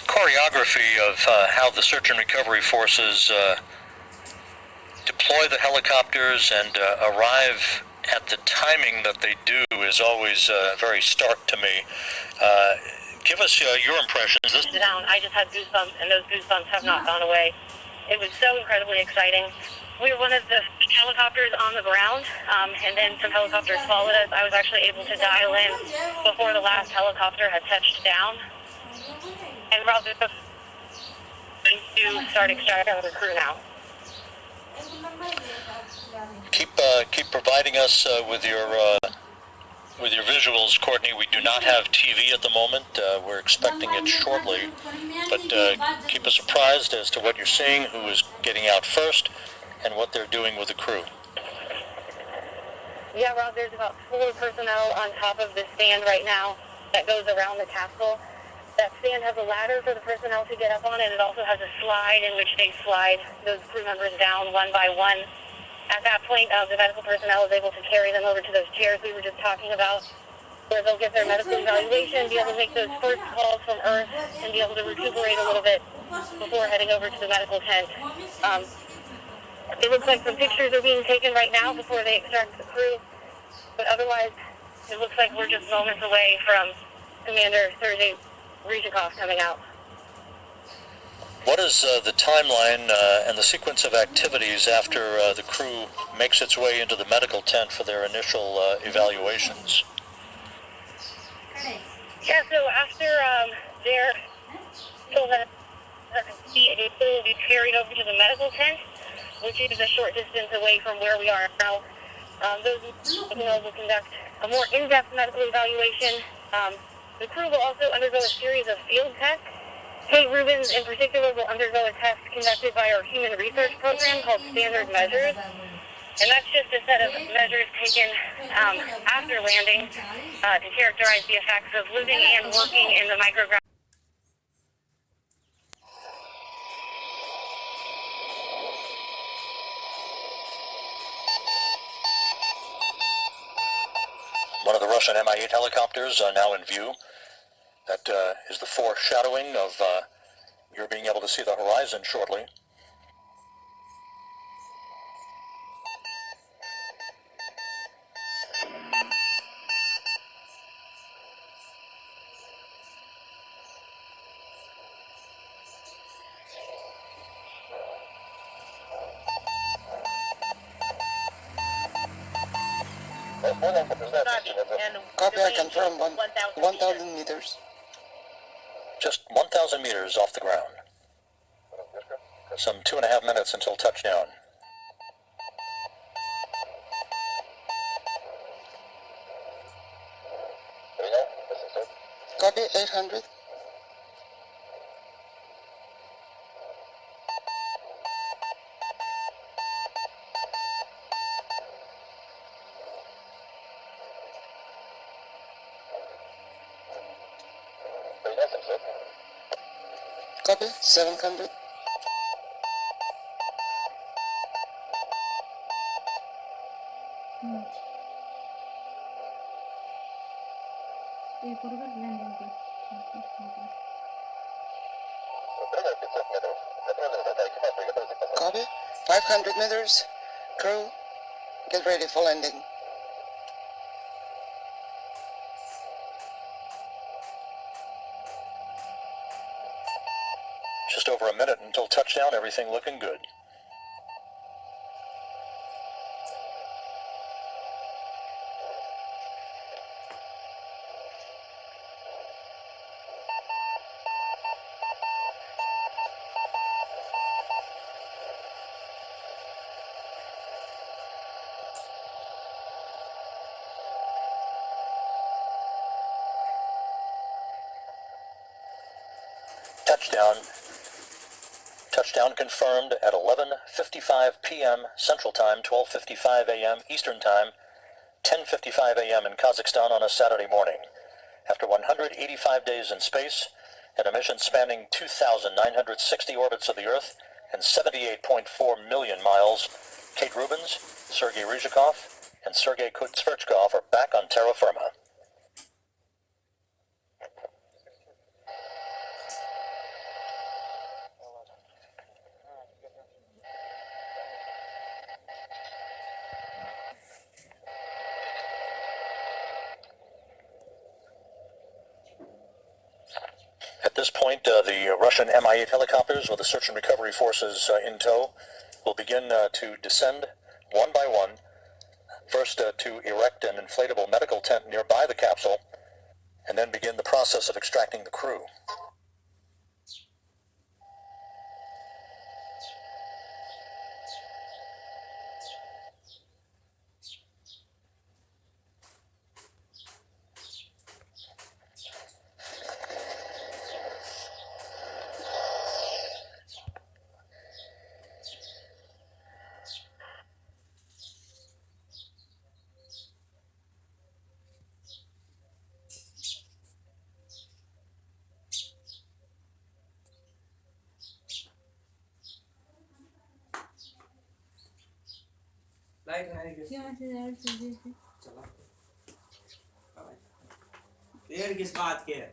choreography of how the search and recovery forces deploy the helicopters and arrive at the timing that they do is always very stark to me. Give us your impressions. I just had goosebumps, and those goosebumps have not gone away. It was so incredibly exciting. We were one of the helicopters on the ground, and then some helicopters followed us. I was actually able to dial in before the last helicopter had touched down. And we're also going to start extracting the crew now. Keep providing us with your visuals, Courtney. We do not have TV at the moment. We're expecting it shortly, but keep us apprised as to what you're seeing, who is getting out first, and what they're doing with the crew. Yeah, Rob, there's about 4 personnel on top of the stand right now that goes around the capsule. That stand has a ladder for the personnel to get up on, and it also has a slide in which they slide those crew members down one by one. At that point, the medical personnel is able to carry them over to those chairs we were just talking about, where they'll get their medical evaluation, be able to make those first calls from Earth, and be able to recuperate a little bit before heading over to the medical tent. It looks like some pictures are being taken right now before they extract the crew, but otherwise, it looks like we're just moments away from Commander Sergei Ryzhikov coming out. What is the timeline and the sequence of activities after the crew makes its way into the medical tent for their initial evaluations? Yeah, so after their it will be carried over to the medical tent, which is a short distance away from where we are now. Those will conduct a more in-depth medical evaluation. The crew will also undergo a series of field tests. Kate Rubens, in particular, will undergo a test conducted by our human research program called Standard Measures. And that's just a set of measures taken after landing to characterize the effects of living and working in the microgravity. One of the Russian Mi-8 helicopters are now in view. That is the foreshadowing of your being able to see the horizon shortly. Copy, I confirm 1,000 meters. Just 1,000 meters off the ground. Some 2.5 minutes until touchdown. Copy, 800. Copy, 700. Copy, 500 meters. Crew, get ready for landing. Just over a minute until touchdown, everything looking good. Touchdown confirmed at 11:55 p.m. Central Time, 12:55 a.m. Eastern Time, 10:55 a.m. in Kazakhstan on a Saturday morning. After 185 days in space and a mission spanning 2,960 orbits of the Earth and 78.4 million miles, Kate Rubens, Sergei Ryzhikov, and Sergei Kutsverchkov are back on terra firma. this point, the Russian Mi-8 helicopters with the search and recovery forces in tow will begin to descend one by one. First, to erect an inflatable medical tent nearby the capsule, and then begin the process of extracting the crew. Light नहीं के चला पेड़ किस बात के है